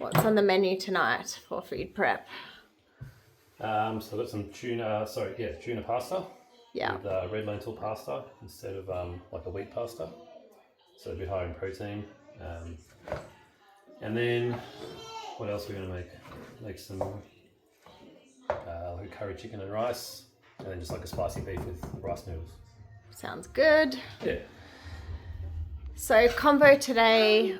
What's on the menu tonight for food prep? So I've got some tuna pasta Yeah. with red lentil pasta instead of like a wheat pasta. So a bit higher in protein. And then what else are we going to make? Make some like curry chicken and rice, and then just like a spicy beef with rice noodles. Sounds good. Yeah. So combo today,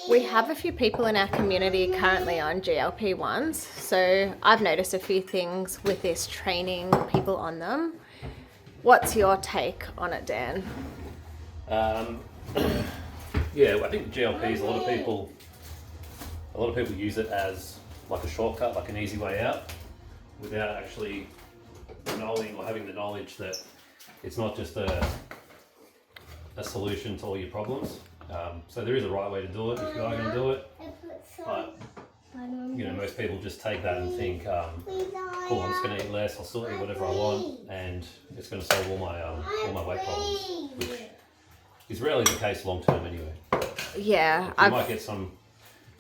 we have a few people in our community currently on GLP-1s. So I've noticed a few things with this training people on them. What's your take on it, Dan? Yeah, I think GLPs, a lot of people use it as like a shortcut, like an easy way out, without actually knowing or having the knowledge that it's not just a solution to all your problems. So there is a right way to do it if you are going to do it. But most people just take that and think, cool, I'm just going to eat less, I'll still eat whatever I want, and it's going to solve all my weight problems, which is rarely the case long term anyway. Yeah, you might get some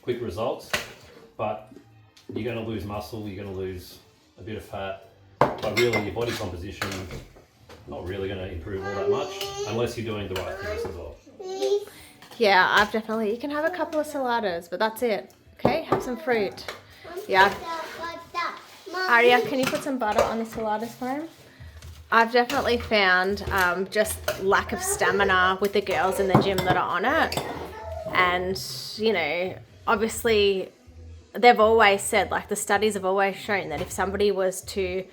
quick results, but you're going to lose muscle, you're going to lose a bit of fat, but really your body composition not really going to improve all that much unless you're doing the right things as well. Yeah, you can have a couple of saladas, but that's it. Okay, have some fruit. Yeah. Aria, can you put some butter on the saladas for him? I've definitely found just lack of stamina with the girls in the gym that are on it. And, obviously they've always said, like the studies have always shown that if somebody was to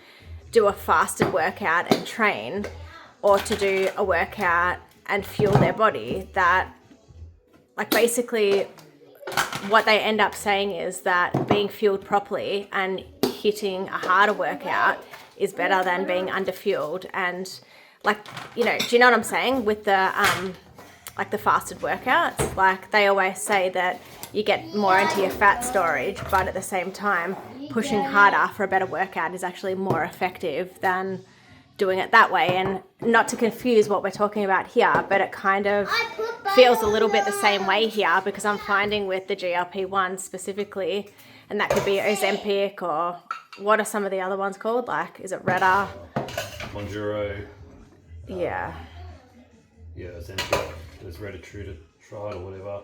do a fasted workout and train, or to do a workout and fuel their body, that like basically what they end up saying is that being fueled properly and hitting a harder workout is better than being underfueled. And like, do you know what I'm saying with the like the fasted workouts? Like they always say that you get more into your fat storage, but at the same time pushing harder for a better workout is actually more effective than doing it that way. And not to confuse what we're talking about here, but it kind of feels a little bit the same way here, because I'm finding with the GLP-1 specifically, and that could be Ozempic, or what are some of the other ones called? Like, is it Retta? Monjuro. Yeah. Yeah, Ozempic. There's Retatrutide or whatever.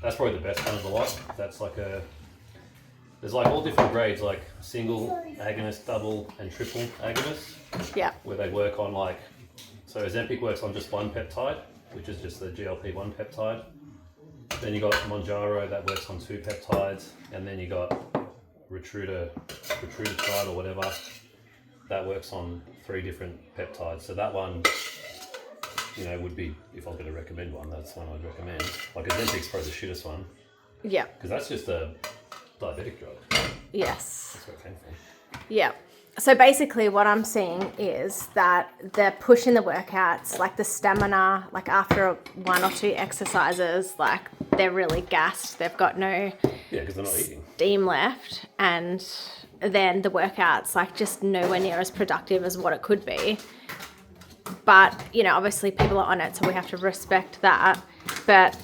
That's probably the best one of the lot. That's like there's like all different grades, like single agonist, double and triple agonist. Yeah. Where they work on so Ozempic works on just one peptide, which is just the GLP-1 peptide. Then you got Monjaro that works on two peptides, and then you got Retatrutide or whatever that works on three different peptides. So that one, would be, if I was going to recommend one, that's one I'd recommend. Like Ozempic's probably the shittest one. Yeah. Because that's just a diabetic drug. Yes. That's where it came from. Yeah. So basically what I'm seeing is that they're pushing the workouts, like the stamina, like after one or two exercises, like they're really gassed. They've got no because they're not eating. Steam left. And then the workouts, like just nowhere near as productive as what it could be. But, obviously people are on it, so we have to respect that. But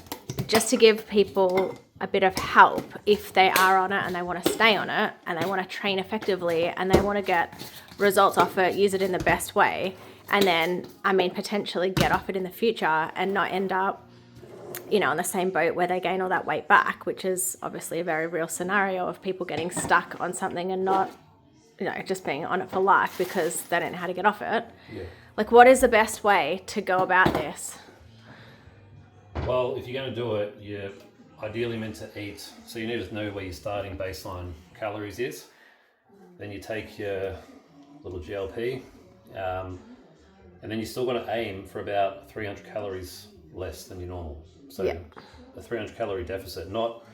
just to give people a bit of help, if they are on it and they want to stay on it and they want to train effectively and they want to get results off it, use it in the best way, and then, potentially get off it in the future and not end up, on the same boat where they gain all that weight back, which is obviously a very real scenario of people getting stuck on something and not, just being on it for life because they don't know how to get off it. Yeah. Like, what is the best way to go about this? Well, if you're going to do it, you're ideally meant to eat. So you need to know where your starting baseline calories is. Then you take your little GLP, and then you're still going to aim for about 300 calories less than your normal. So a 300 calorie deficit, not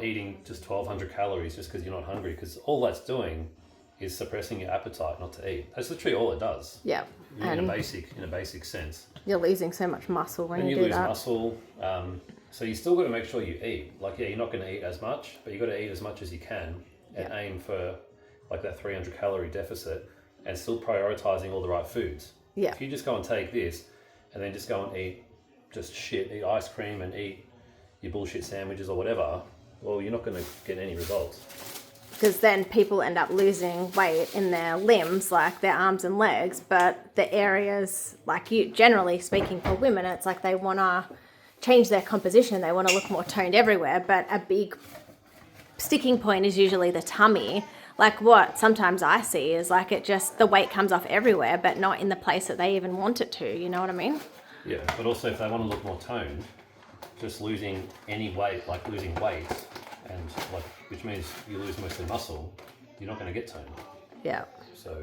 eating just 1,200 calories just because you're not hungry, because all that's doing is suppressing your appetite not to eat. That's literally all it does. Yeah. In a basic sense. You're losing so much muscle when you do that. And you lose muscle. So you still got to make sure you eat. Like, you're not going to eat as much, but you got to eat as much as you can and aim for like that 300 calorie deficit and still prioritizing all the right foods. Yeah. If you just go and take this and then just go and eat ice cream and eat your bullshit sandwiches or whatever, well, you're not going to get any results. Because then people end up losing weight in their limbs, like their arms and legs, but the areas, like you, generally speaking for women, it's like they want to change their composition, they want to look more toned everywhere, but a big sticking point is usually the tummy. Like what sometimes I see is like it just, the weight comes off everywhere, but not in the place that they even want it to, you know what I mean? Yeah, but also if they want to look more toned, just losing any weight, like losing weight, and like, which means you lose mostly muscle, you're not going to get toned. Yeah. So,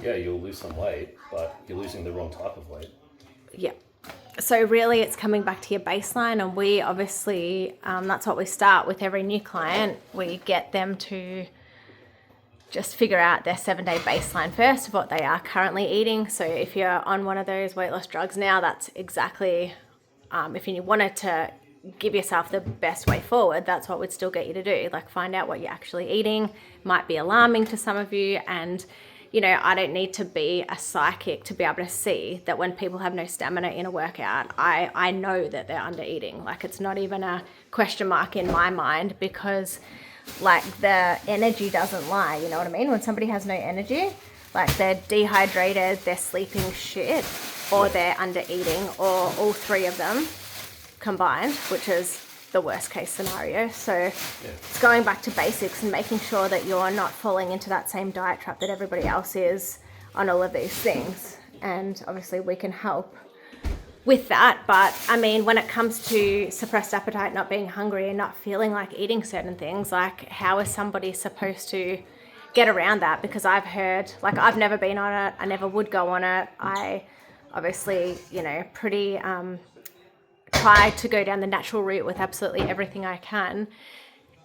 yeah, you'll lose some weight, but you're losing the wrong type of weight. Yeah. So really it's coming back to your baseline, and we obviously, that's what we start with every new client. We get them to just figure out their 7-day baseline first of what they are currently eating. So if you're on one of those weight loss drugs now, that's exactly, if you wanted to give yourself the best way forward, that's what would still get you to do. Like find out what you're actually eating. Might be alarming to some of you, and you know, I don't need to be a psychic to be able to see that when people have no stamina in a workout, I know that they're under eating. Like it's not even a question mark in my mind, because like the energy doesn't lie, you know what I mean? When somebody has no energy, like they're dehydrated, they're sleeping shit, or they're under eating, or all three of them combined, which is the worst case scenario. So it's going back to basics and making sure that you're not falling into that same diet trap that everybody else is on all of these things. And obviously we can help with that. But I mean, when it comes to suppressed appetite, not being hungry and not feeling like eating certain things, like how is somebody supposed to get around that? Because I've heard, like I've never been on it, I never would go on it. I obviously, you know, pretty try to go down the natural route with absolutely everything I can.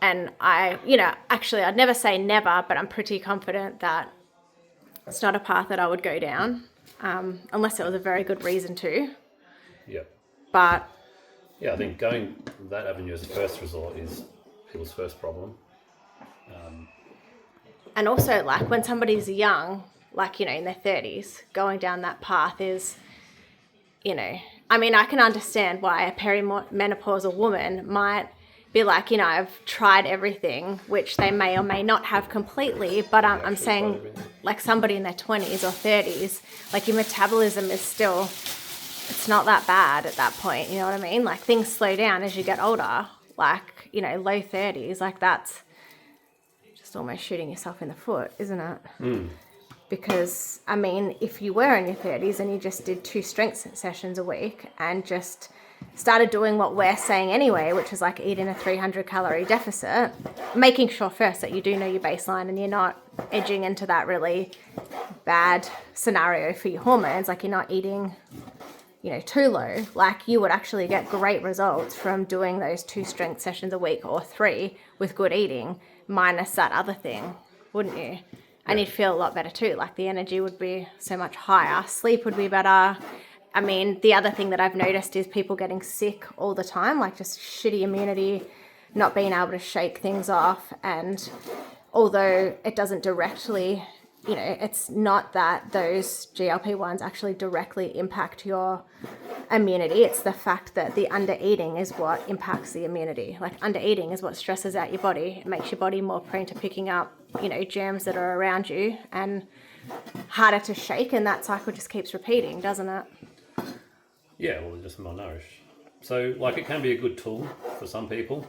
And I, you know, actually I'd never say never, but I'm pretty confident that it's not a path that I would go down, unless there was a very good reason to. Yeah. But yeah, I think going that avenue as a first resort is people's first problem. And also like when somebody's young, like, you know, in their 30s, going down that path is, you know, I mean, I can understand why a perimenopausal woman might be like, you know, I've tried everything, which they may or may not have completely, but I'm saying like somebody in their 20s or 30s, like your metabolism is still, it's not that bad at that point, you know what I mean? Like things slow down as you get older, like, you know, low 30s, like that's just almost shooting yourself in the foot, isn't it? Because, I mean, if you were in your 30s and you just did 2 strength sessions a week and just started doing what we're saying anyway, which is like eating a 300 calorie deficit, making sure first that you do know your baseline and you're not edging into that really bad scenario for your hormones, like you're not eating, you know, too low, like you would actually get great results from doing those 2 strength sessions a week or 3 with good eating, minus that other thing, wouldn't you? And you'd feel a lot better too. Like the energy would be so much higher. Sleep would be better. I mean, the other thing that I've noticed is people getting sick all the time, like just shitty immunity, not being able to shake things off. And although it doesn't directly, you know, it's not that those GLP-1s actually directly impact your immunity. It's the fact that the under-eating is what impacts the immunity. Like under-eating is what stresses out your body. It makes your body more prone to picking up, you know, germs that are around you and harder to shake, and that cycle just keeps repeating, doesn't it? Yeah, well, they're just malnourished. So, like, it can be a good tool for some people,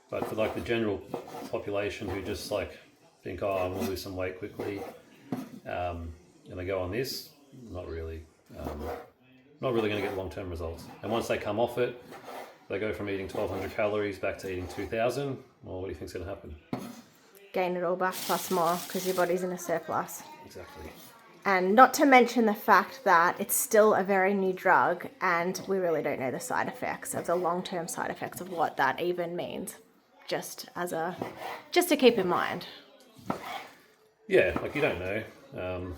but for like the general population who just like think, oh, I want to lose some weight quickly, and they go on this, not really going to get long-term results. And once they come off it, they go from eating 1,200 calories back to eating 2,000. Well, what do you think's going to happen? Gain it all back plus more because your body's in a surplus. Exactly. And not to mention the fact that it's still a very new drug and we really don't know the side effects of the long-term side effects of what that even means. Just to keep in mind. Yeah, like you don't know.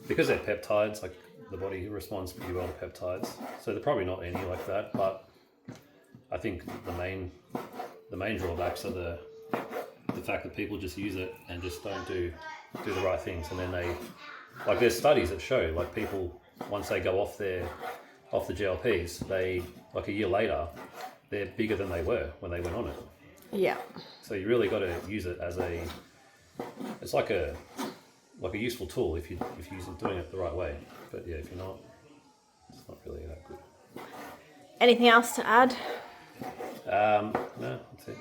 Because they're peptides, like the body responds pretty well to peptides. So they're probably not any like that, but I think the main drawbacks are the fact that people just use it and just don't do the right things, and then they, like, there's studies that show like people, once they go off the GLPs, they, like a year later, they're bigger than they were when they went on it. Yeah. So you really got to use it as it's like a useful tool if you're doing it the right way. But yeah, if you're not, it's not really that good. Anything else to add? No, that's it.